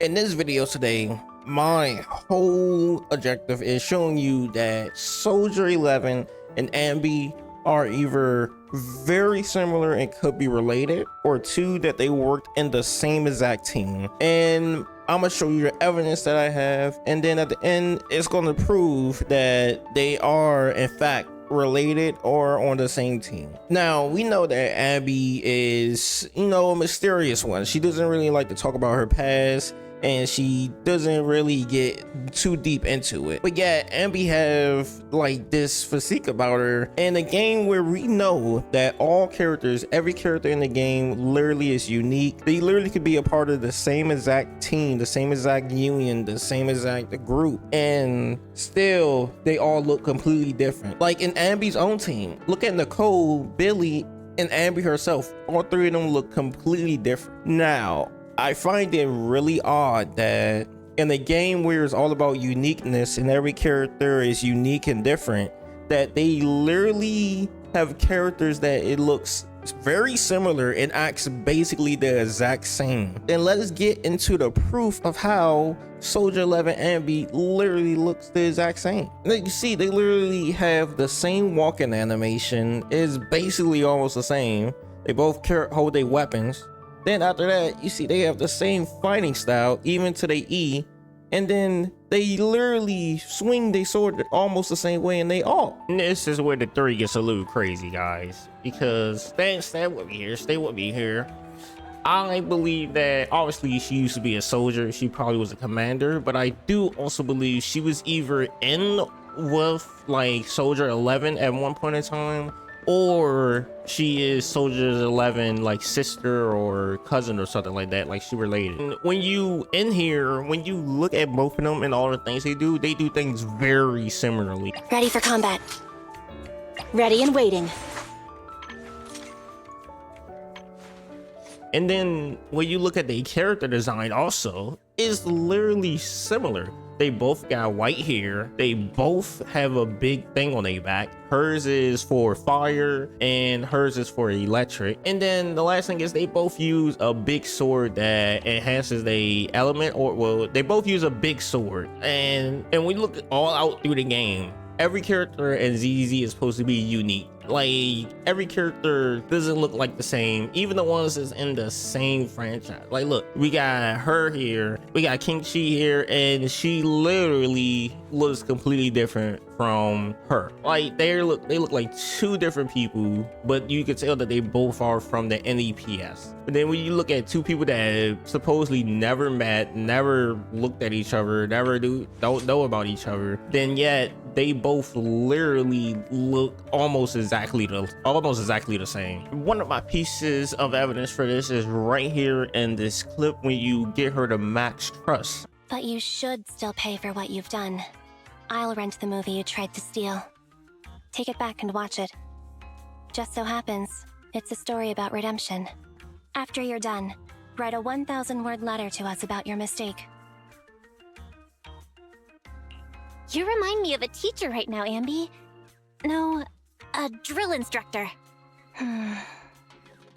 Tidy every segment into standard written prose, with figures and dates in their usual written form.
In this video today, my whole objective is showing you that Soldier 11 and Anby are either very similar and could be related, or two, that they worked in the same exact team. And I'm gonna show you the evidence that I have, and then at the end it's gonna prove that they are in fact related or on the same team. Now we know that Anby is, a mysterious one. She doesn't really like to talk about her past, and she doesn't really get too deep into it. But yeah, Anby have like this physique about her in a game where we know that all characters, every character in the game literally is unique. They literally could be a part of the same exact team, the same exact union, the same exact group, and still they all look completely different. Like in Anby's own team, look at Nicole, Billy, and Anby herself. All three of them look completely different. Now, I find it really odd that in a game where it's all about uniqueness and every character is unique and different, that they literally have characters that it looks very similar and acts basically the exact same. Then let us get into the proof of how Soldier 11 Anby literally looks the exact same. And you see, they literally have the same walking animation. It's basically almost the same. They both hold their weapons. Then after that, you see they have the same fighting style, even to the E, and then they literally swing their sword almost the same way, and they all. And this is where the three gets a little crazy, guys, because stay with me here. I believe that obviously she used to be a soldier, she probably was a commander, but I do also believe she was either in with like Soldier 11 at one point in time, or she is Soldier 11 like sister or cousin or something like that, like she related. And when you look at both of them and all the things they do things very similarly. Ready for combat. Ready and waiting. And then when you look at the character design also, it's literally similar. They both got white hair. They both have a big thing on their back. Hers is for fire and hers is for electric. And then the last thing is they both use a big sword that enhances the element, or well, they both use a big sword. And we look all out through the game, every character in ZZ is supposed to be unique. Like every character doesn't look like the same, even the ones that's in the same franchise. Like look, we got her here, we got King Chi here, and she literally looks completely different from her. Like they look like two different people, but you can tell that they both are from the NEPS. But then when you look at two people that supposedly never met, never looked at each other, don't know about each other, then yet they both literally look almost exactly the same. One of my pieces of evidence for this is right here in this clip when you get her to max trust. But you should still pay for what you've done. I'll rent the movie you tried to steal. Take it back and watch it. Just so happens, it's a story about redemption. After you're done, write a 1,000-word letter to us about your mistake. You remind me of a teacher right now, Anby. No, a drill instructor.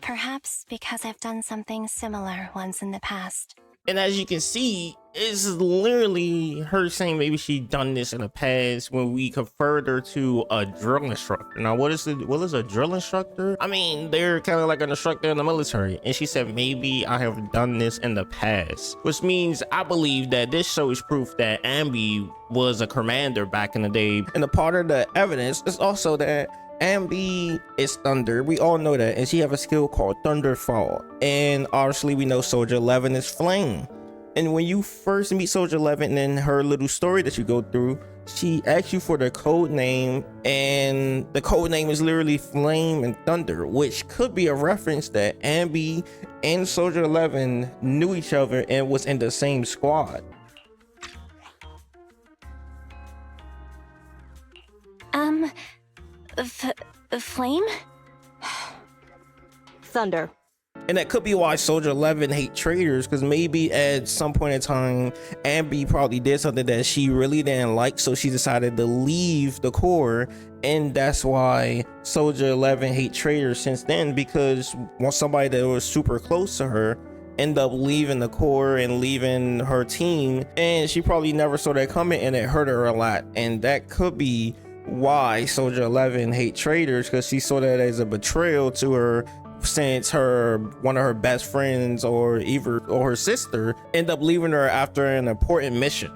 Perhaps because I've done something similar once in the past. And as you can see, it's literally her saying maybe she done this in the past when we conferred her to a drill instructor. Now, what is a drill instructor? I mean, they're kind of like an instructor in the military. And she said, maybe I have done this in the past, which means I believe that this shows proof that Anby was a commander back in the day. And a part of the evidence is also that Anby is thunder. We all know that, and she have a skill called Thunderfall. And obviously we know Soldier 11 is flame. And when you first meet Soldier 11 and her little story that you go through, she asks you for the code name, and the code name is literally Flame and Thunder, which could be a reference that Anby and Soldier 11 knew each other and was in the same squad. Flame? Thunder. And that could be why Soldier 11 hate traitors, because maybe at some point in time, Anby probably did something that she really didn't like, so she decided to leave the Corps, and that's why Soldier 11 hate traitors since then, because once somebody that was super close to her end up leaving the Corps and leaving her team, and she probably never saw that coming, and it hurt her a lot. And that could be why Soldier 11 hate traitors, because she saw that as a betrayal to her, since one of her best friends or her sister end up leaving her after an important mission.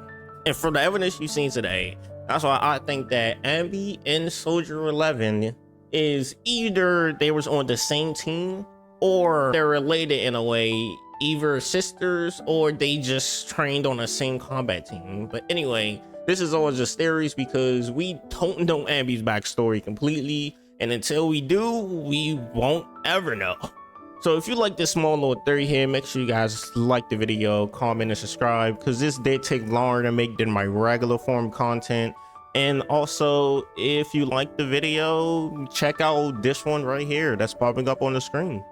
And from the evidence you've seen today, that's why I think that Anby and Soldier 11 is either they was on the same team or they're related in a way, either sisters or they just trained on the same combat team. But anyway, this is all just theories because we don't know Anby's backstory completely, and until we do, we won't ever know. So if you like this small little theory here, make sure you guys like the video, comment, and subscribe, because this did take longer to make than my regular form content. And also, if you like the video, check out this one right here that's popping up on the screen.